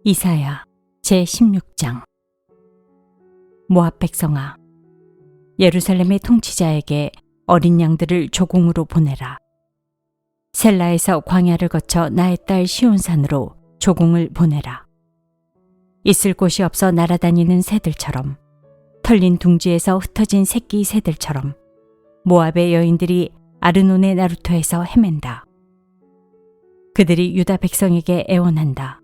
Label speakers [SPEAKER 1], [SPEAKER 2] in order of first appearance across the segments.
[SPEAKER 1] 이사야 제16장. 모압 백성아, 예루살렘의 통치자에게 어린 양들을 조공으로 보내라. 셀라에서 광야를 거쳐 나의 딸 시온산으로 조공을 보내라. 있을 곳이 없어 날아다니는 새들처럼, 털린 둥지에서 흩어진 새끼 새들처럼 모압의 여인들이 아르논의 나루터에서 헤맨다. 그들이 유다 백성에게 애원한다.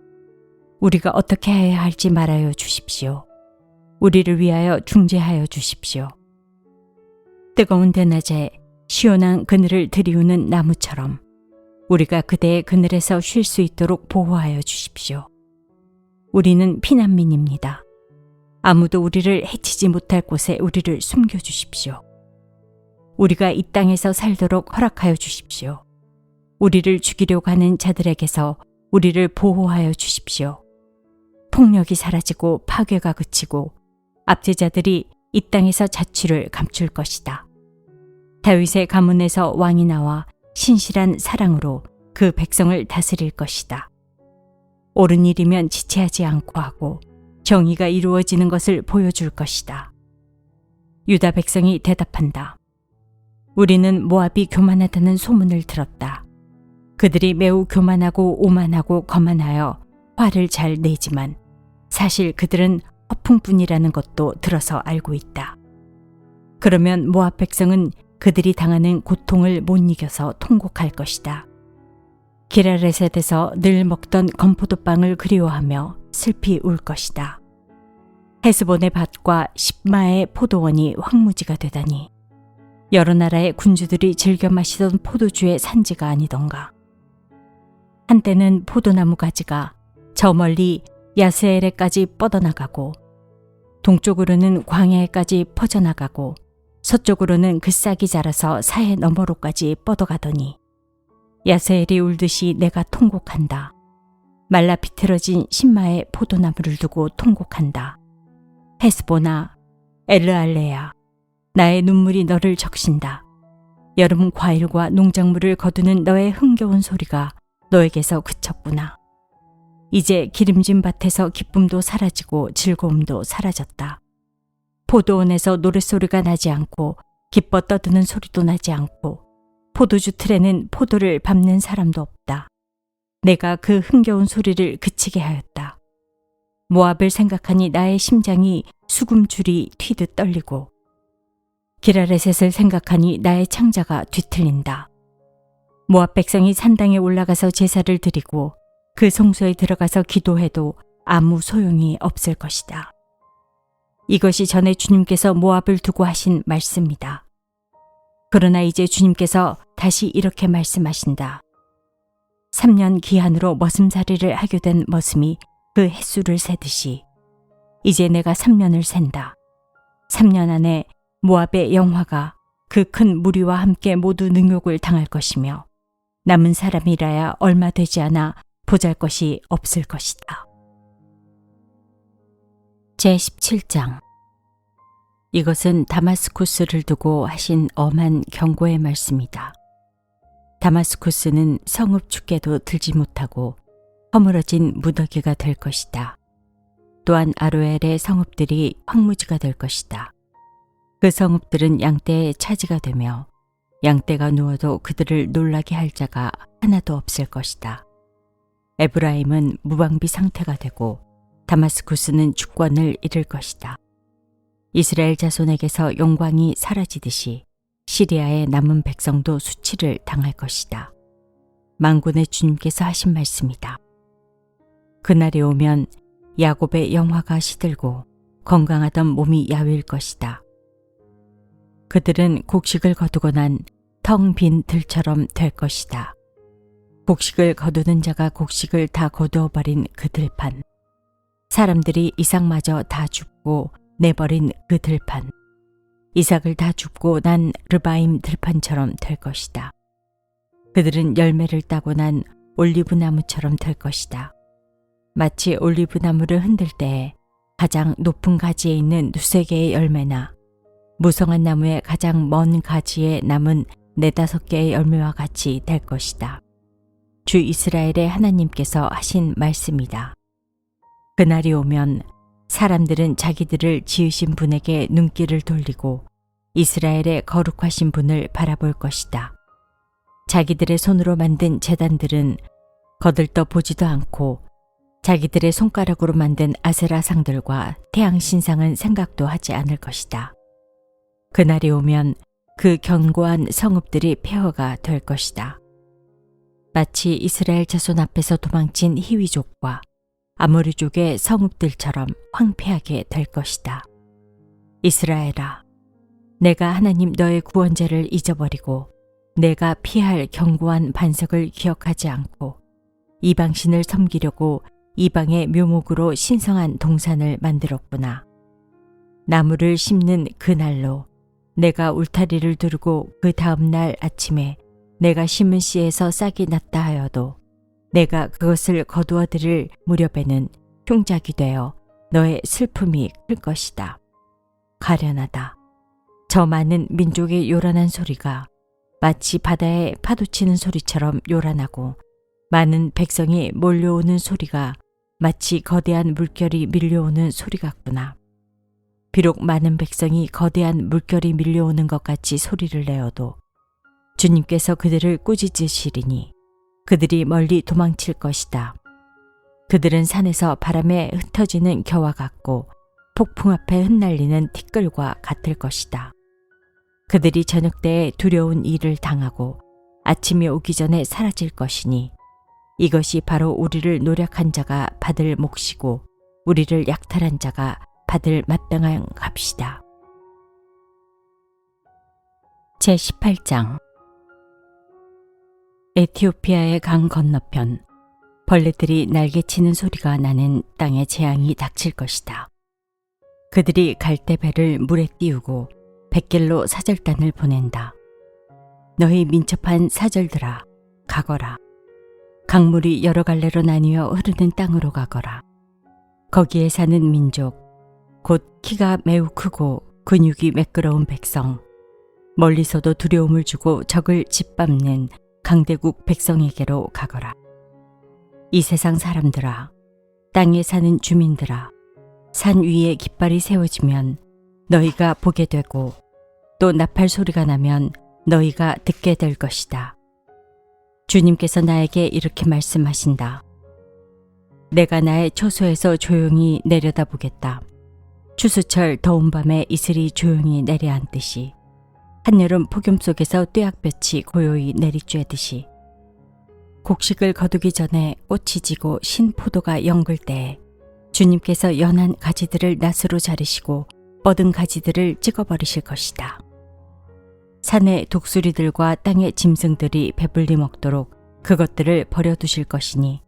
[SPEAKER 1] 우리가 어떻게 해야 할지 말하여 주십시오. 우리를 위하여 중재하여 주십시오. 뜨거운 대낮에 시원한 그늘을 들이우는 나무처럼 우리가 그대의 그늘에서 쉴 수 있도록 보호하여 주십시오. 우리는 피난민입니다. 아무도 우리를 해치지 못할 곳에 우리를 숨겨주십시오. 우리가 이 땅에서 살도록 허락하여 주십시오. 우리를 죽이려고 하는 자들에게서 우리를 보호하여 주십시오. 폭력이 사라지고 파괴가 그치고 압제자들이 이 땅에서 자취를 감출 것이다. 다윗의 가문에서 왕이 나와 신실한 사랑으로 그 백성을 다스릴 것이다. 옳은 일이면 지체하지 않고 하고 정의가 이루어지는 것을 보여줄 것이다. 유다 백성이 대답한다. 우리는 모압이 교만하다는 소문을 들었다. 그들이 매우 교만하고 오만하고 거만하여 화를 잘 내지만 사실 그들은 허풍뿐이라는 것도 들어서 알고 있다. 그러면 모압 백성은 그들이 당하는 고통을 못 이겨서 통곡할 것이다. 기라레셋에서 늘 먹던 건포도빵을 그리워하며 슬피 울 것이다. 헤스본의 밭과 십마의 포도원이 황무지가 되다니, 여러 나라의 군주들이 즐겨 마시던 포도주의 산지가 아니던가. 한때는 포도나무 가지가 저 멀리 야스엘에까지 뻗어나가고, 동쪽으로는 광야에까지 퍼져나가고, 서쪽으로는 그 싹이 자라서 사해 너머로까지 뻗어가더니, 야스엘이 울듯이 내가 통곡한다. 말라 비틀어진 신마의 포도나무를 두고 통곡한다. 헤스보나, 엘르알레야, 나의 눈물이 너를 적신다. 여름 과일과 농작물을 거두는 너의 흥겨운 소리가 너에게서 그쳤구나. 이제 기름진 밭에서 기쁨도 사라지고 즐거움도 사라졌다. 포도원에서 노랫소리가 나지 않고 기뻐 떠드는 소리도 나지 않고 포도주 틀에는 포도를 밟는 사람도 없다. 내가 그 흥겨운 소리를 그치게 하였다. 모압을 생각하니 나의 심장이 수금줄이 튀듯 떨리고 기라레셋을 생각하니 나의 창자가 뒤틀린다. 모압 백성이 산당에 올라가서 제사를 드리고 그 성소에 들어가서 기도해도 아무 소용이 없을 것이다. 이것이 전에 주님께서 모압을 두고 하신 말씀이다. 그러나 이제 주님께서 다시 이렇게 말씀하신다. 3년 기한으로 머슴살이를 하게 된 머슴이 그 횟수를 세듯이 이제 내가 3년을 센다. 3년 안에 모압의 영화가 그 큰 무리와 함께 모두 능욕을 당할 것이며 남은 사람이라야 얼마 되지 않아 보잘것이 없을 것이다. 제17장. 이것은 다마스쿠스를 두고 하신 엄한 경고의 말씀이다. 다마스쿠스는 성읍 춥게도 들지 못하고 허물어진 무더기가 될 것이다. 또한 아로엘의 성읍들이 황무지가 될 것이다. 그 성읍들은 양떼의 차지가 되며 양떼가 누워도 그들을 놀라게 할 자가 하나도 없을 것이다. 에브라임은 무방비 상태가 되고 다마스쿠스는 주권을 잃을 것이다. 이스라엘 자손에게서 영광이 사라지듯이 시리아의 남은 백성도 수치를 당할 것이다. 만군의 주님께서 하신 말씀이다. 그날이 오면 야곱의 영화가 시들고 건강하던 몸이 야위일 것이다. 그들은 곡식을 거두고 난 텅 빈 들처럼 될 것이다. 곡식을 거두는 자가 곡식을 다 거두어버린 그 들판, 사람들이 이삭마저 다 줍고 내버린 그 들판, 이삭을 다 줍고 난 르바임 들판처럼 될 것이다. 그들은 열매를 따고 난 올리브나무처럼 될 것이다. 마치 올리브나무를 흔들 때에 가장 높은 가지에 있는 두세 개의 열매나 무성한 나무의 가장 먼 가지에 남은 4-5개의 열매와 같이 될 것이다. 주 이스라엘의 하나님께서 하신 말씀이다. 그날이 오면 사람들은 자기들을 지으신 분에게 눈길을 돌리고 이스라엘의 거룩하신 분을 바라볼 것이다. 자기들의 손으로 만든 제단들은 거들떠 보지도 않고 자기들의 손가락으로 만든 아세라상들과 태양 신상은 생각도 하지 않을 것이다. 그날이 오면 그 견고한 성읍들이 폐허가 될 것이다. 마치 이스라엘 자손 앞에서 도망친 히위족과 아모리족의 성읍들처럼 황폐하게 될 것이다. 이스라엘아, 내가 하나님 너의 구원자를 잊어버리고 내가 피할 견고한 반석을 기억하지 않고 이방신을 섬기려고 이방의 묘목으로 신성한 동산을 만들었구나. 나무를 심는 그날로 내가 울타리를 두르고 그 다음 날 아침에 내가 심은 씨에서 싹이 났다 하여도 내가 그것을 거두어 들일 무렵에는 흉작이 되어 너의 슬픔이 클 것이다. 가련하다. 저 많은 민족의 요란한 소리가 마치 바다에 파도치는 소리처럼 요란하고 많은 백성이 몰려오는 소리가 마치 거대한 물결이 밀려오는 소리 같구나. 비록 많은 백성이 거대한 물결이 밀려오는 것 같이 소리를 내어도 주님께서 그들을 꾸짖으시리니 그들이 멀리 도망칠 것이다. 그들은 산에서 바람에 흩어지는 겨와 같고 폭풍 앞에 흩날리는 티끌과 같을 것이다. 그들이 저녁 때에 두려운 일을 당하고 아침이 오기 전에 사라질 것이니 이것이 바로 우리를 노력한 자가 받을 몫이고 우리를 약탈한 자가 받을 마땅한 값이다. 제18장 에티오피아의 강 건너편 벌레들이 날개치는 소리가 나는 땅에 재앙이 닥칠 것이다. 그들이 갈대배를 물에 띄우고 백길로 사절단을 보낸다. 너희 민첩한 사절들아, 가거라. 강물이 여러 갈래로 나뉘어 흐르는 땅으로 가거라. 거기에 사는 민족, 곧 키가 매우 크고 근육이 매끄러운 백성, 멀리서도 두려움을 주고 적을 짓밟는 강대국 백성에게로 가거라. 이 세상 사람들아, 땅에 사는 주민들아, 산 위에 깃발이 세워지면 너희가 보게 되고 또 나팔 소리가 나면 너희가 듣게 될 것이다. 주님께서 나에게 이렇게 말씀하신다. 내가 나의 초소에서 조용히 내려다보겠다. 추수철 더운 밤에 이슬이 조용히 내려앉듯이 한여름 폭염 속에서 뙤약볕이 고요히 내리쬐듯이 곡식을 거두기 전에 꽃이 지고 신 포도가 연글 때에 주님께서 연한 가지들을 낫으로 자르시고 뻗은 가지들을 찍어버리실 것이다. 산의 독수리들과 땅의 짐승들이 배불리 먹도록 그것들을 버려두실 것이니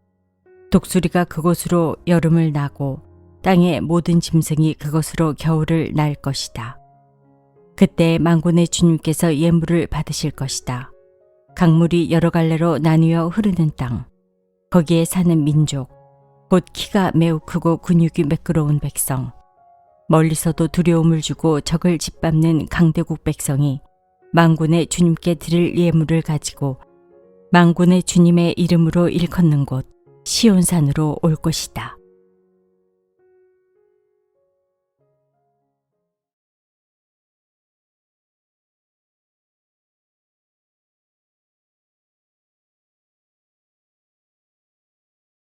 [SPEAKER 1] 독수리가 그곳으로 여름을 나고 땅의 모든 짐승이 그것으로 겨울을 날 것이다. 그때 만군의 주님께서 예물을 받으실 것이다. 강물이 여러 갈래로 나뉘어 흐르는 땅, 거기에 사는 민족, 곧 키가 매우 크고 근육이 매끄러운 백성, 멀리서도 두려움을 주고 적을 짓밟는 강대국 백성이 만군의 주님께 드릴 예물을 가지고 만군의 주님의 이름으로 일컫는 곳 시온산으로 올 것이다.